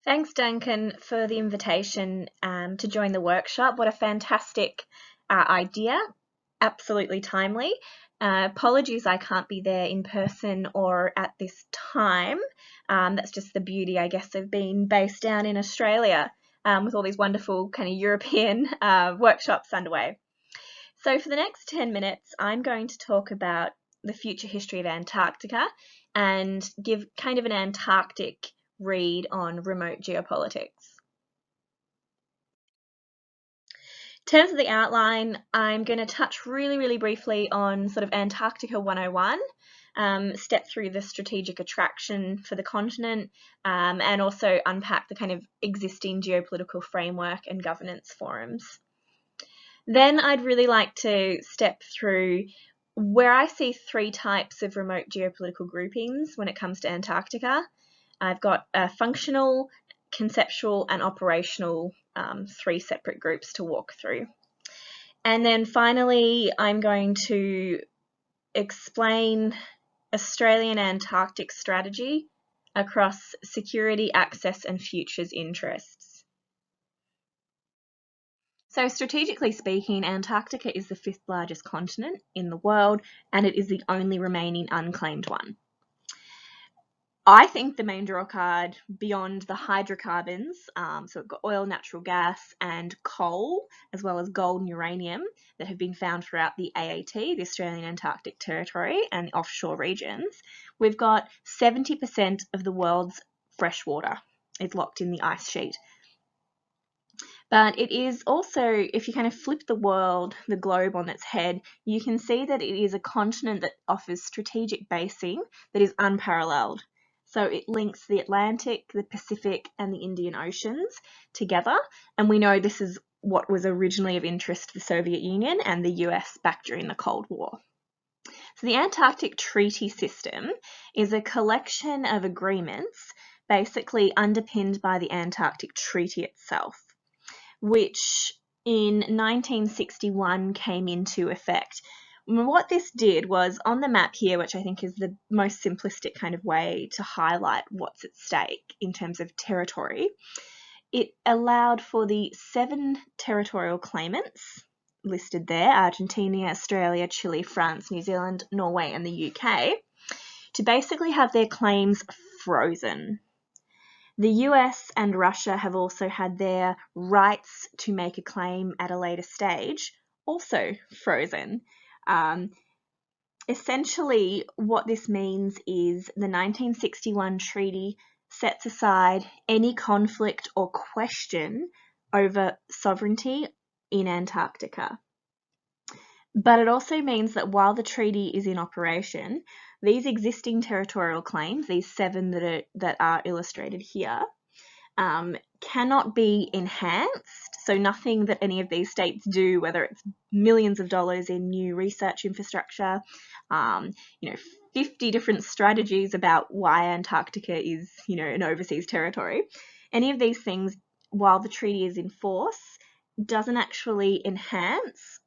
Thanks, Duncan, for the invitation to join the workshop. What a fantastic idea. Absolutely timely. Apologies I can't be there in person or at this time. That's just the beauty, I guess, of being based down in Australia with all these wonderful kind of European workshops underway. So for the next 10 minutes, I'm going to talk about the future history of Antarctica and give kind of an Antarctic read on remote geopolitics. In terms of the outline, I'm going to touch really briefly on sort of Antarctica 101, step through the strategic attraction for the continent, and also unpack the kind of existing geopolitical framework and governance forums. Then I'd really like to step through where I see three types of remote geopolitical groupings when it comes to Antarctica. I've got a functional, conceptual, and operational three separate groups to walk through. And then finally, I'm going to explain Australian Antarctic strategy across security, access, and futures interests. So strategically speaking, Antarctica is the 5th largest continent in the world, and it is the only remaining unclaimed one. I think the main draw card beyond the hydrocarbons, so we've got oil, natural gas, and coal, as well as gold and uranium that have been found throughout the AAT, the Australian Antarctic Territory, and offshore regions. We've got 70% of the world's fresh water is locked in the ice sheet. But it is also, if you kind of flip the globe on its head, you can see that it is a continent that offers strategic basing that is unparalleled. So it links the Atlantic, the Pacific, and the Indian Oceans together. And we know this is what was originally of interest to the Soviet Union and the US back during the Cold War. So the Antarctic Treaty System is a collection of agreements basically underpinned by the Antarctic Treaty itself, which in 1961 came into effect. What this did was, on the map here, which I think is the most simplistic kind of way to highlight what's at stake in terms of territory, it allowed for the 7 territorial claimants listed there, Argentina, Australia, Chile, France, New Zealand, Norway, and the UK, to basically have their claims frozen. The US and Russia have also had their rights to make a claim at a later stage also frozen. Essentially, what this means is the 1961 treaty sets aside any conflict or question over sovereignty in Antarctica. But it also means that while the treaty is in operation, these existing territorial claims, these 7 that are illustrated here, cannot be enhanced. So nothing that any of these states do, whether it's millions of dollars in new research infrastructure, 50 different strategies about why Antarctica is, an overseas territory. Any of these things, while the treaty is in force, doesn't actually enhance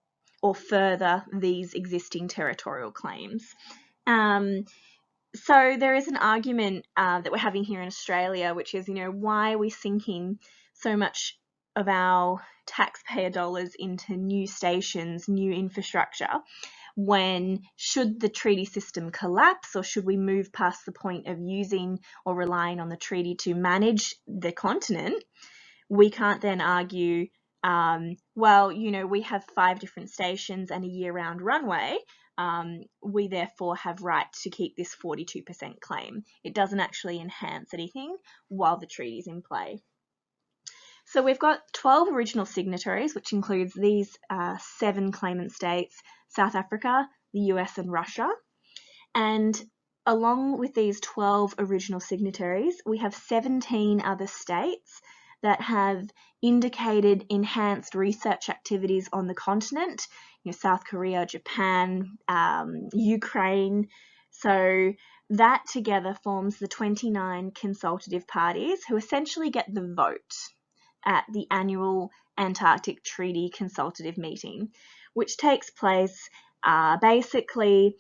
or further these existing territorial claims. So there is an argument that we're having here in Australia, which is, why are we sinking so much of our taxpayer dollars into new stations, new infrastructure, when should the treaty system collapse, or should we move past the point of using or relying on the treaty to manage the continent? We can't then argue, we have 5 different stations and a year-round runway. We therefore have right to keep this 42% claim. It doesn't actually enhance anything while the treaty is in play. So we've got 12 original signatories, which includes these 7 claimant states, South Africa, the US, and Russia. And along with these 12 original signatories, we have 17 other states that have indicated enhanced research activities on the continent, South Korea, Japan, Ukraine. So that together forms the 29 consultative parties who essentially get the vote at the annual Antarctic Treaty Consultative Meeting, which takes place basically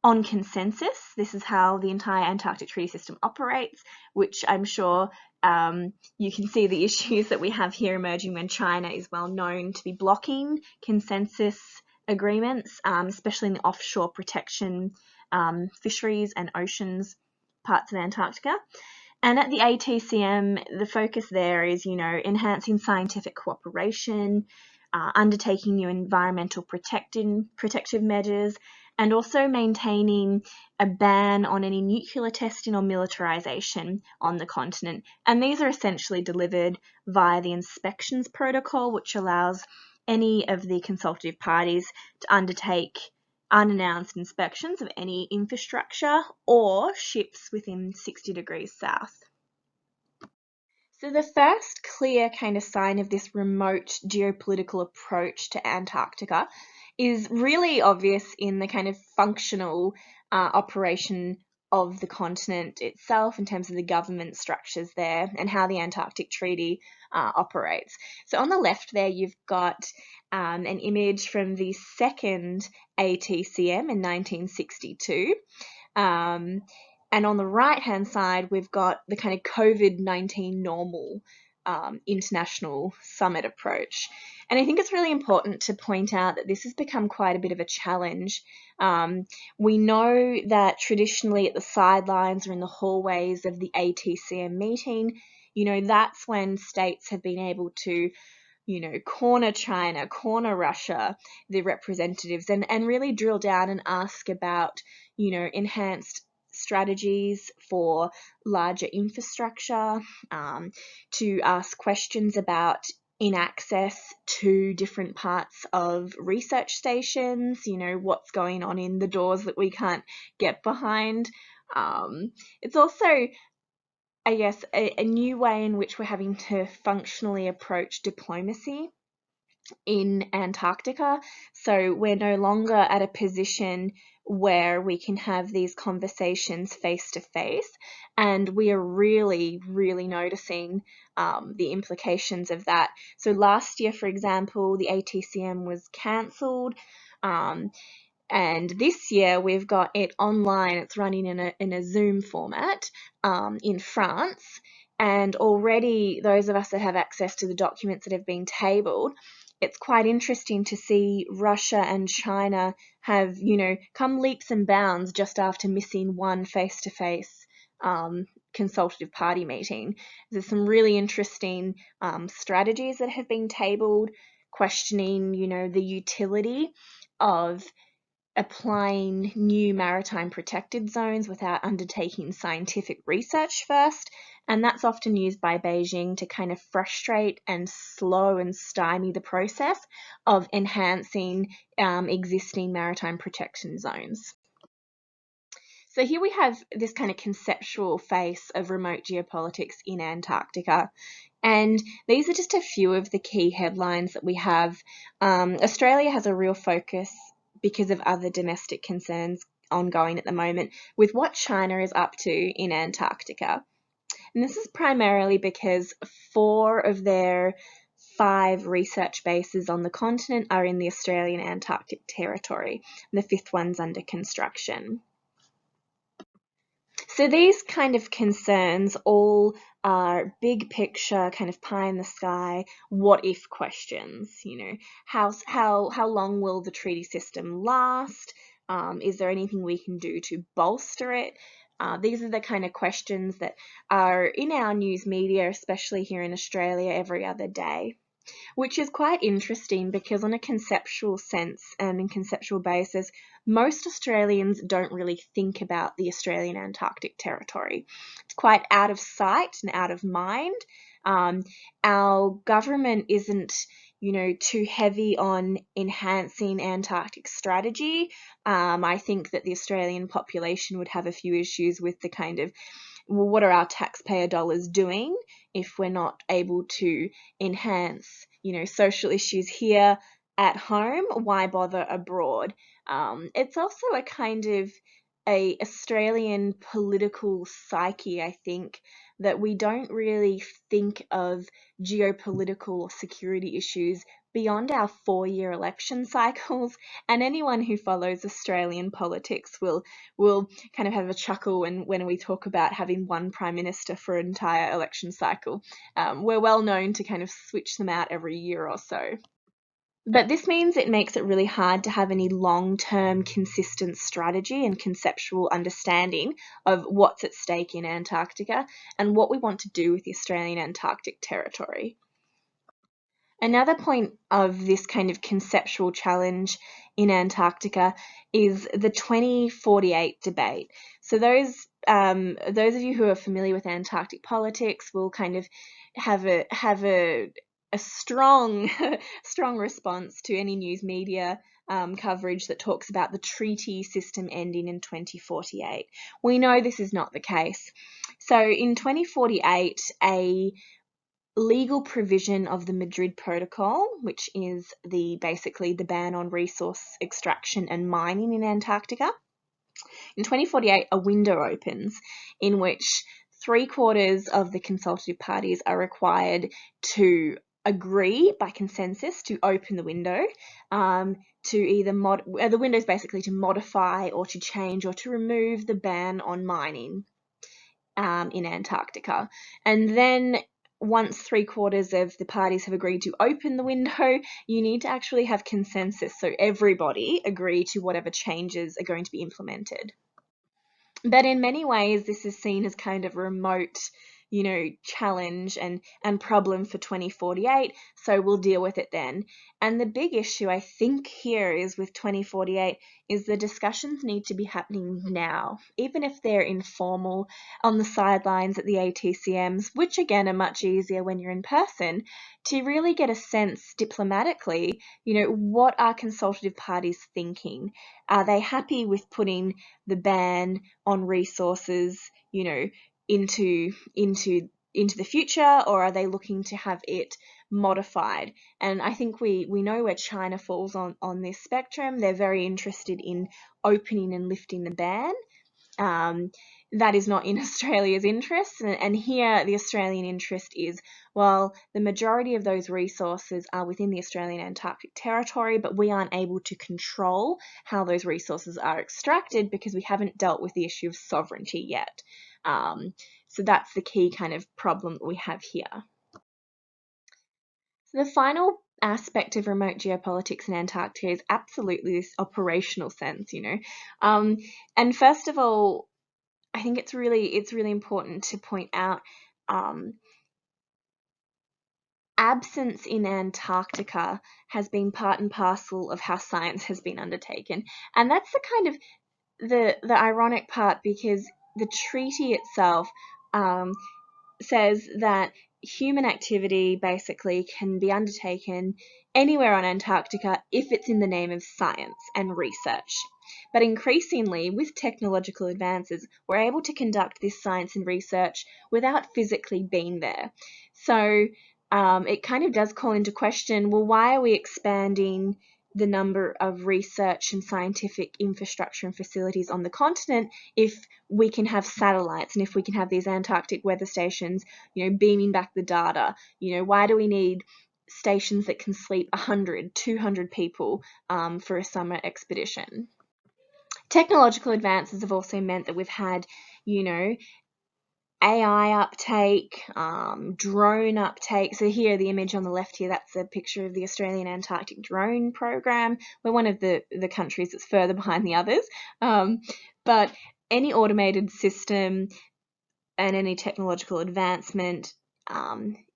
on consensus. This is how the entire Antarctic treaty system operates, which I'm sure you can see the issues that we have here emerging when China is well known to be blocking consensus agreements, especially in the offshore protection fisheries and oceans parts of Antarctica. And at the ATCM, the focus there is, enhancing scientific cooperation, undertaking new environmental protective measures, and also maintaining a ban on any nuclear testing or militarization on the continent. And these are essentially delivered via the inspections protocol, which allows any of the consultative parties to undertake unannounced inspections of any infrastructure or ships within 60 degrees south. So the first clear kind of sign of this remote geopolitical approach to Antarctica is really obvious in the kind of functional operation of the continent itself in terms of the government structures there and how the Antarctic Treaty operates. So on the left there, you've got an image from the second ATCM in 1962. And on the right-hand side, we've got the kind of COVID-19 normal international summit approach. And I think it's really important to point out that this has become quite a bit of a challenge. We know that traditionally at the sidelines or in the hallways of the ATCM meeting, that's when states have been able to corner China, corner Russia, the representatives, and really drill down and ask about, enhanced strategies for larger infrastructure, to ask questions about in access to different parts of research stations, what's going on in the doors that we can't get behind. It's also, I guess, a new way in which we're having to functionally approach diplomacy in Antarctica. So we're no longer at a position where we can have these conversations face to face, and we are really, really noticing the implications of that. So last year, for example, the ATCM was cancelled. And this year we've got it online. It's running in a Zoom format in France. And already those of us that have access to the documents that have been tabled, it's quite interesting to see Russia and China have, come leaps and bounds just after missing one face-to-face consultative party meeting. There's some really interesting strategies that have been tabled, questioning, the utility of applying new maritime protected zones without undertaking scientific research first. And that's often used by Beijing to kind of frustrate and slow and stymie the process of enhancing existing maritime protection zones. So here we have this kind of conceptual face of remote geopolitics in Antarctica. And these are just a few of the key headlines that we have. Australia has a real focus because of other domestic concerns ongoing at the moment with what China is up to in Antarctica. And this is primarily because 4 of their 5 research bases on the continent are in the Australian Antarctic Territory. And the 5th one's under construction. So these kind of concerns all are big picture, kind of pie in the sky, what if questions. How long will the treaty system last? Is there anything we can do to bolster it? These are the kind of questions that are in our news media, especially here in Australia, every other day. Which is quite interesting because on a conceptual sense and in conceptual basis, most Australians don't really think about the Australian Antarctic Territory. It's quite out of sight and out of mind. Our government isn't, too heavy on enhancing Antarctic strategy. I think that the Australian population would have a few issues with the kind of, well, what are our taxpayer dollars doing if we're not able to enhance, social issues here at home? Why bother abroad? It's also a kind of a Australian political psyche, I think, that we don't really think of geopolitical or security issues beyond our 4-year election cycles, and anyone who follows Australian politics will kind of have a chuckle when we talk about having one Prime Minister for an entire election cycle. We're well known to kind of switch them out every year or so. But this means it makes it really hard to have any long-term consistent strategy and conceptual understanding of what's at stake in Antarctica and what we want to do with the Australian Antarctic territory. Another point of this kind of conceptual challenge in Antarctica is the 2048 debate. So those of you who are familiar with Antarctic politics will kind of have a strong response to any news media coverage that talks about the treaty system ending in 2048. We know this is not the case. So in 2048, a legal provision of the Madrid Protocol, which is basically the ban on resource extraction and mining in Antarctica. In 2048, a window opens in which 3/4 of the consultative parties are required to agree by consensus to open the window, to either the window is basically to modify or to change or to remove the ban on mining in Antarctica. And then once 3/4 of the parties have agreed to open the window, you need to actually have consensus, so everybody agree to whatever changes are going to be implemented. But in many ways, this is seen as kind of a remote, challenge and problem for 2048, so we'll deal with it then. And the big issue, I think, here is with 2048 is the discussions need to be happening now, even if they're informal on the sidelines at the ATCMs, which again are much easier when you're in person, to really get a sense diplomatically, what are consultative parties thinking? Are they happy with putting the ban on resources, into the future, or are they looking to have it modified? And I think we know where China falls on this spectrum. They're very interested in opening and lifting the ban. That is not in Australia's interest, and here the Australian interest is, well, the majority of those resources are within the Australian Antarctic territory, but we aren't able to control how those resources are extracted because we haven't dealt with the issue of sovereignty yet. So that's the key kind of problem that we have here. So the final aspect of remote geopolitics in Antarctica is absolutely this operational sense, and first of all, I think it's really important to point out absence in Antarctica has been part and parcel of how science has been undertaken, and that's the kind of the ironic part, because the treaty itself says that human activity basically can be undertaken anywhere on Antarctica if it's in the name of science and research. But increasingly, with technological advances, we're able to conduct this science and research without physically being there. So it kind of does call into question, well, why are we expanding the number of research and scientific infrastructure and facilities on the continent if we can have satellites and if we can have these Antarctic weather stations, beaming back the data? Why do we need stations that can sleep 100, 200 people for a summer expedition? Technological advances have also meant that we've had, AI uptake, drone uptake. So here, the image on the left here, that's a picture of the Australian Antarctic drone program. We're one of the countries that's further behind the others. But any automated system and any technological advancement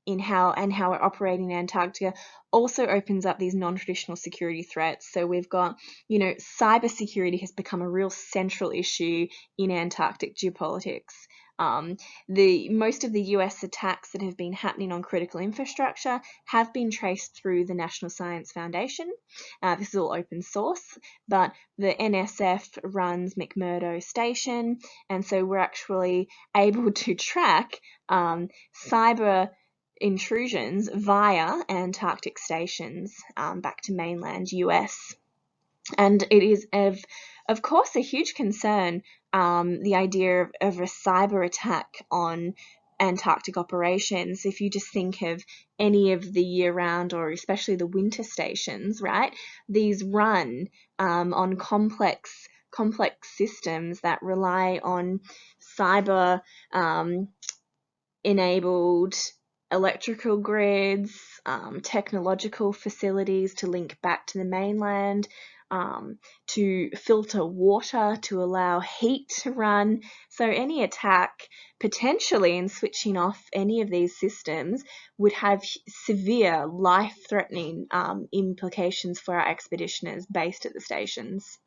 in how we're operating in Antarctica also opens up these non-traditional security threats. So we've got, cybersecurity has become a real central issue in Antarctic geopolitics. Most of the US attacks that have been happening on critical infrastructure have been traced through the National Science Foundation. This is all open source, but the NSF runs McMurdo Station, and so we're actually able to track cyber intrusions via Antarctic stations back to mainland US. And it is of course a huge concern, the idea of a cyber attack on Antarctic operations. If you just think of any of the year-round or especially the winter stations, right? These run on complex systems that rely on cyber enabled electrical grids, technological facilities to link back to the mainland, to filter water to allow heat to run. So any attack potentially in switching off any of these systems would have severe life-threatening implications for our expeditioners based at the stations.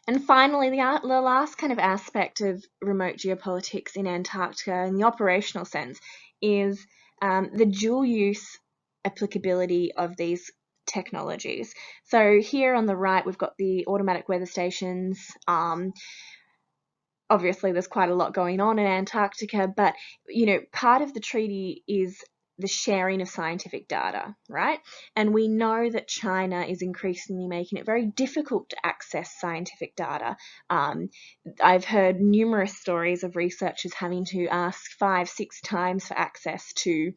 And finally, the last kind of aspect of remote geopolitics in Antarctica in the operational sense is the dual use applicability of these technologies. So here on the right, we've got the automatic weather stations. Obviously, there's quite a lot going on in Antarctica, but part of the treaty is the sharing of scientific data, right? And we know that China is increasingly making it very difficult to access scientific data. I've heard numerous stories of researchers having to ask 5-6 times for access to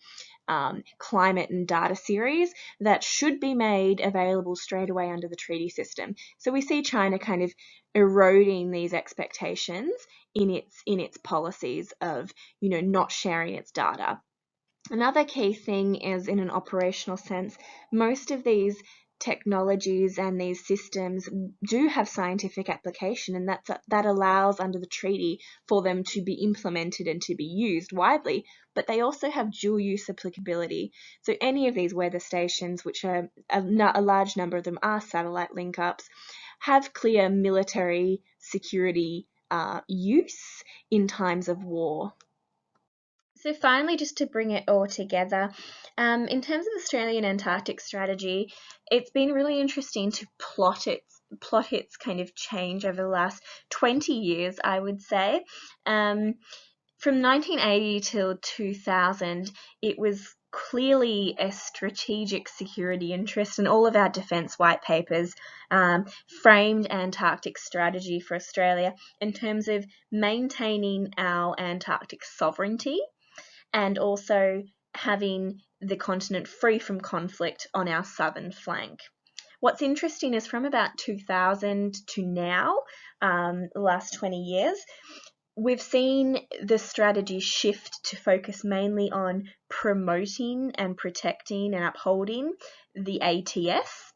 climate and data series that should be made available straight away under the treaty system. So we see China kind of eroding these expectations in its policies of not sharing its data. Another key thing is, in an operational sense, most of these technologies and these systems do have scientific application, and that allows under the treaty for them to be implemented and to be used widely, but they also have dual use applicability. So any of these weather stations, which are a large number of them are satellite link-ups, have clear military security use in times of war. So finally, just to bring it all together, in terms of the Australian Antarctic strategy, it's been really interesting to plot its kind of change over the last 20 years, I would say. From 1980 till 2000, it was clearly a strategic security interest, and all of our defence white papers framed Antarctic strategy for Australia in terms of maintaining our Antarctic sovereignty and also having the continent free from conflict on our southern flank. What's interesting is from about 2000 to now, the last 20 years, we've seen the strategy shift to focus mainly on promoting and protecting and upholding the ATS,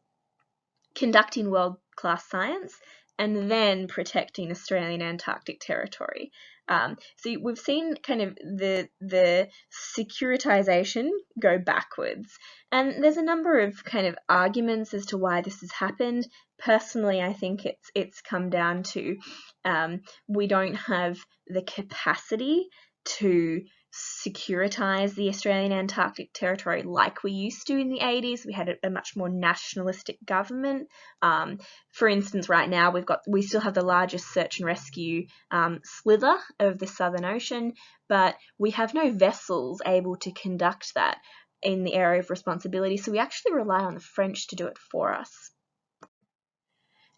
conducting world-class science, and then protecting Australian Antarctic territory. So we've seen kind of the securitization go backwards. And there's a number of kind of arguments as to why this has happened. Personally, I think it's come down to we don't have the capacity to securitize the Australian Antarctic territory like we used to in the 80s. We had a much more nationalistic government. For instance, right now we still have the largest search and rescue slither of the Southern Ocean, but we have no vessels able to conduct that in the area of responsibility, so we actually rely on the French to do it for us.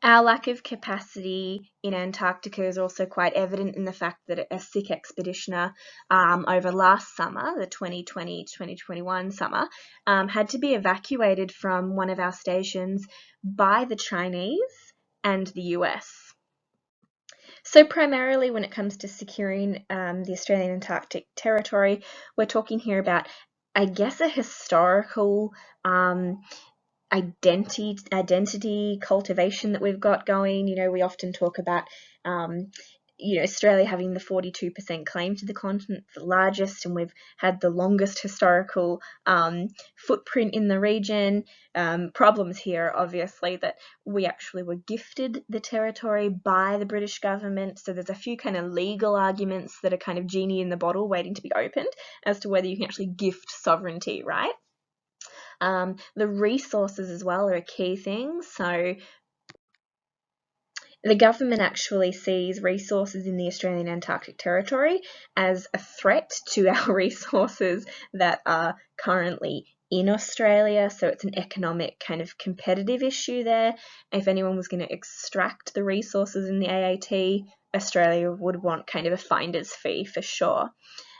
Our lack of capacity in Antarctica is also quite evident in the fact that a sick expeditioner over last summer, the 2020-2021 summer, had to be evacuated from one of our stations by the Chinese and the US. So primarily when it comes to securing the Australian Antarctic territory, we're talking here about, I guess, a historical identity cultivation that we've got going. We often talk about Australia having the 42% claim to the continent, the largest, and we've had the longest historical footprint in the region. Problems here, obviously, that we actually were gifted the territory by the British government, so there's a few kind of legal arguments that are kind of genie in the bottle waiting to be opened as to whether you can actually gift sovereignty, right? The resources as well are a key thing. So the government actually sees resources in the Australian Antarctic territory as a threat to our resources that are currently in Australia. So it's an economic kind of competitive issue there. If anyone was going to extract the resources in the AAT, Australia would want kind of a finder's fee for sure.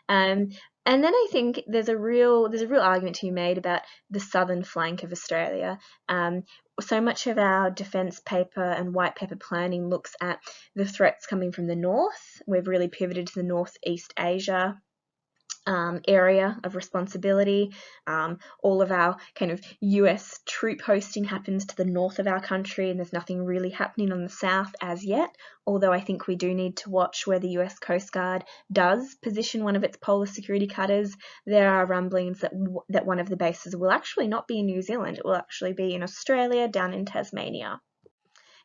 And then I think there's a real argument to be made about the southern flank of Australia. So much of our defence paper and white paper planning looks at the threats coming from the north. We've really pivoted to the Northeast Asia area of responsibility. All of our kind of US troop hosting happens to the north of our country, and there's nothing really happening on the south as yet, although I think we do need to watch where the US Coast Guard does position one of its polar security cutters. There are rumblings that one of the bases will actually not be in New Zealand, it will actually be in Australia, down in Tasmania.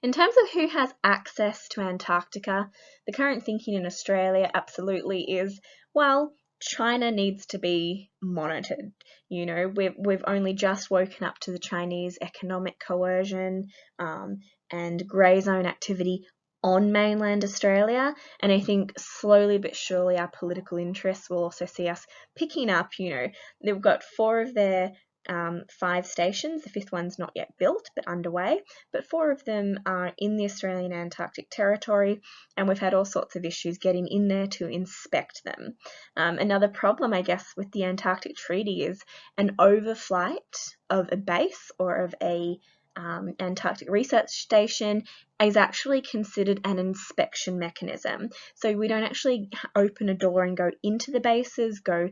In terms of who has access to Antarctica, the current thinking in Australia absolutely is, well, China needs to be monitored. You know, we've only just woken up to the Chinese economic coercion and grey zone activity on mainland Australia, and I think slowly but surely our political interests will also see us picking up. You know, they've got 4 of their 5 stations. The 5th one's not yet built but underway, but 4 of them are in the Australian Antarctic territory, and we've had all sorts of issues getting in there to inspect them. Another problem, I guess, with the Antarctic Treaty is an overflight of a base or of a Antarctic research station is actually considered an inspection mechanism. So we don't actually open a door and go into the bases, go,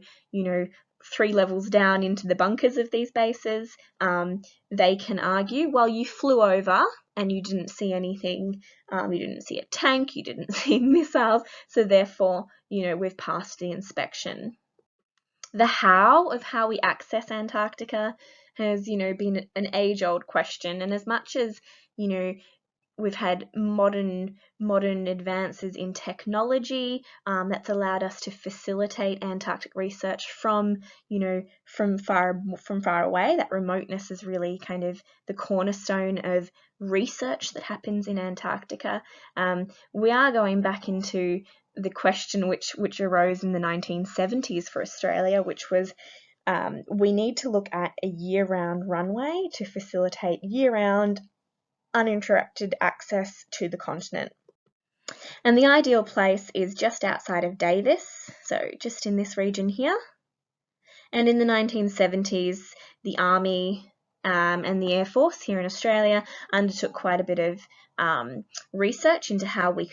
3 levels down into the bunkers of these bases. They can argue, well, you flew over and you didn't see anything, you didn't see a tank, you didn't see missiles, so therefore, we've passed the inspection. The how of how we access Antarctica has, been an age-old question, and as much as, we've had modern advances in technology that's allowed us to facilitate Antarctic research from far away. That remoteness is really kind of the cornerstone of research that happens in Antarctica. We are going back into the question which arose in the 1970s for Australia, which was we need to look at a year-round runway to facilitate year-round uninterrupted access to the continent. And the ideal place is just outside of Davis, so just in this region here. And in the 1970s, the Army and the Air Force here in Australia undertook quite a bit of research into how we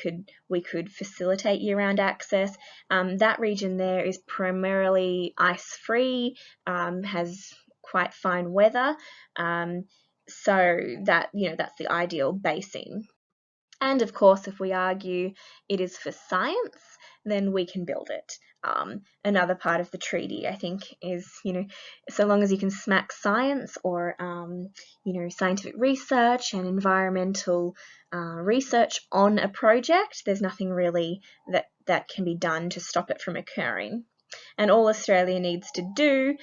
could facilitate year-round access. That region there is primarily ice-free, has quite fine weather, so that that's the ideal basing. And of course, if we argue it is for science, then we can build it. Another part of the treaty, I think, is, so long as you can smack science or, scientific research and environmental research on a project, there's nothing really that can be done to stop it from occurring. And all Australia needs to do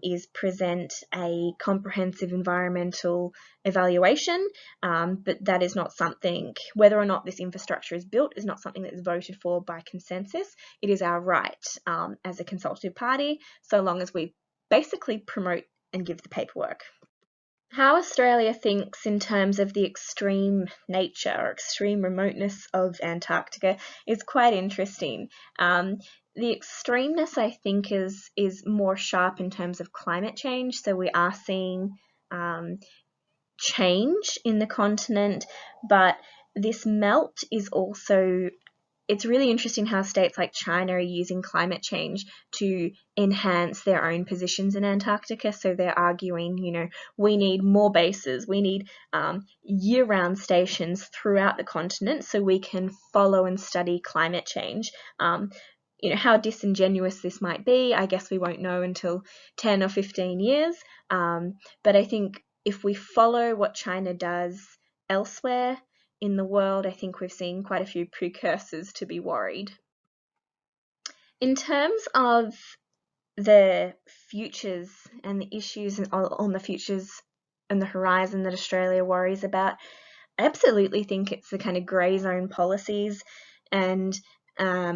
is present a comprehensive environmental evaluation, but that is not something, whether or not this infrastructure is built, is not something that is voted for by consensus. It is our right as a consultative party, so long as we basically promote and give the paperwork. How Australia thinks in terms of the extreme nature or extreme remoteness of Antarctica is quite interesting. The extremeness, I think, is more sharp in terms of climate change. So we are seeing change in the continent, but this melt is also, it's really interesting how states like China are using climate change to enhance their own positions in Antarctica. So they're arguing, we need more bases, we need year-round stations throughout the continent so we can follow and study climate change. How disingenuous this might be, I guess we won't know until 10 or 15 years. But I think if we follow what China does elsewhere in the world, I think we've seen quite a few precursors to be worried. In terms of the futures and the issues on the futures and the horizon that Australia worries about, I absolutely think it's the kind of grey zone policies and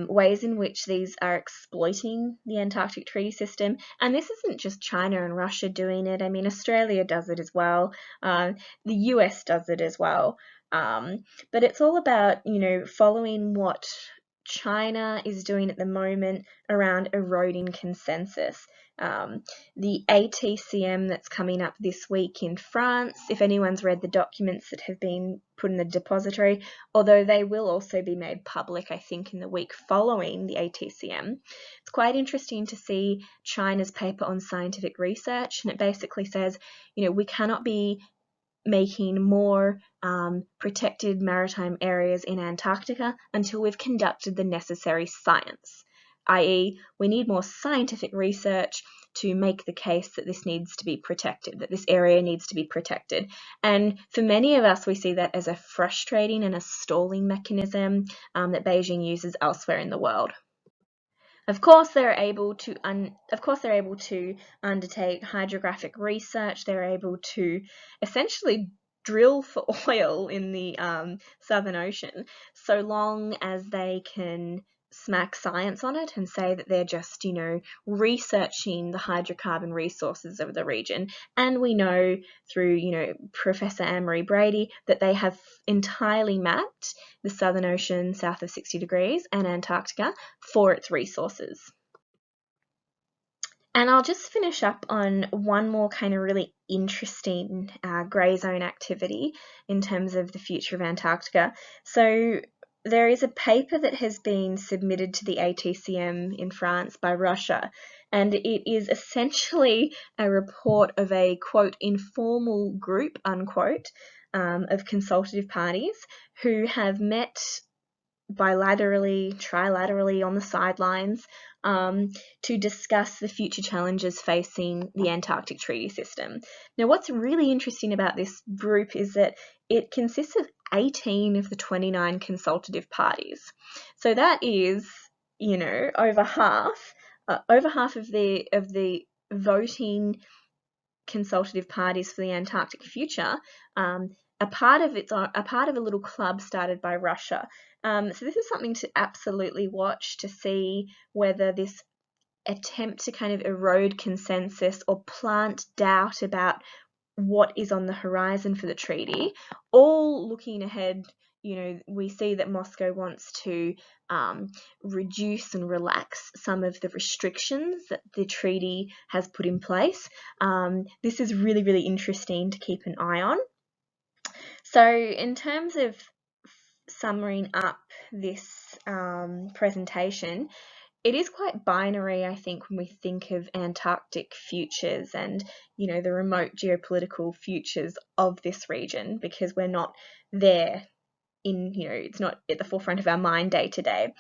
ways in which these are exploiting the Antarctic Treaty System. And this isn't just China and Russia doing it. I mean, Australia does it as well. The US does it as well. But it's all about, following what China is doing at the moment around eroding consensus. The ATCM that's coming up this week in France, if anyone's read the documents that have been put in the depository, although they will also be made public, I think, in the week following the ATCM, it's quite interesting to see China's paper on scientific research, and it basically says, we cannot be making more protected maritime areas in Antarctica until we've conducted the necessary science, i.e. we need more scientific research to make the case that this needs to be protected, that this area needs to be protected. And for many of us, we see that as a frustrating and a stalling mechanism that Beijing uses elsewhere in the world. Of course, they're able to undertake hydrographic research. They're able to essentially drill for oil in the Southern Ocean, so long as they can smack science on it and say that they're just, researching the hydrocarbon resources of the region. And we know through, Professor Anne-Marie Brady that they have entirely mapped the Southern Ocean south of 60 degrees and Antarctica for its resources. And I'll just finish up on one more kind of really interesting grey zone activity in terms of the future of Antarctica. So there is a paper that has been submitted to the ATCM in France by Russia, and it is essentially a report of a, quote, informal group, unquote, of consultative parties who have met bilaterally, trilaterally on the sidelines to discuss the future challenges facing the Antarctic Treaty System. Now, what's really interesting about this group is that it consists of 18 of the 29 consultative parties. So that is, over half of the voting consultative parties for the Antarctic future. A part of a little club started by Russia. So this is something to absolutely watch to see whether this attempt to kind of erode consensus or plant doubt about what is on the horizon for the treaty, all looking ahead. We see that Moscow wants to reduce and relax some of the restrictions that the treaty has put in place. This is really, really interesting to keep an eye on. So in terms of summarizing up this presentation, it is quite binary, I think, when we think of Antarctic futures and, the remote geopolitical futures of this region, because we're not there it's not at the forefront of our mind day to day.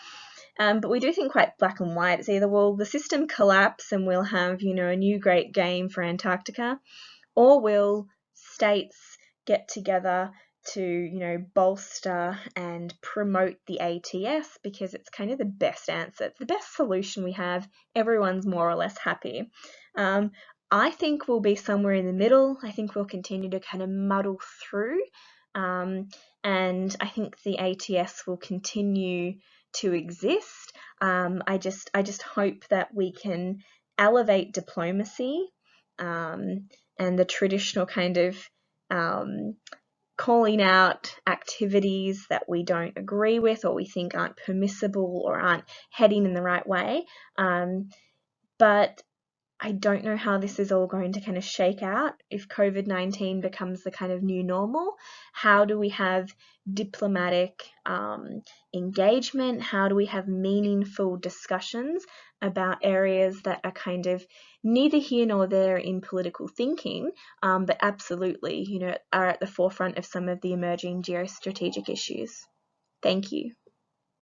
But we do think quite black and white. It's either, will the system collapse and we'll have, a new great game for Antarctica, or will states get together to, bolster and promote the ATS because it's kind of the best answer. It's the best solution we have. Everyone's more or less happy. I think we'll be somewhere in the middle. I think we'll continue to kind of muddle through. And I think the ATS will continue to exist. I just hope that we can elevate diplomacy and the traditional kind of calling out activities that we don't agree with or we think aren't permissible or aren't heading in the right way. But I don't know how this is all going to kind of shake out. If COVID-19 becomes the kind of new normal, how do we have diplomatic engagement? How do we have meaningful discussions about areas that are kind of neither here nor there in political thinking, but absolutely, are at the forefront of some of the emerging geostrategic issues? Thank you.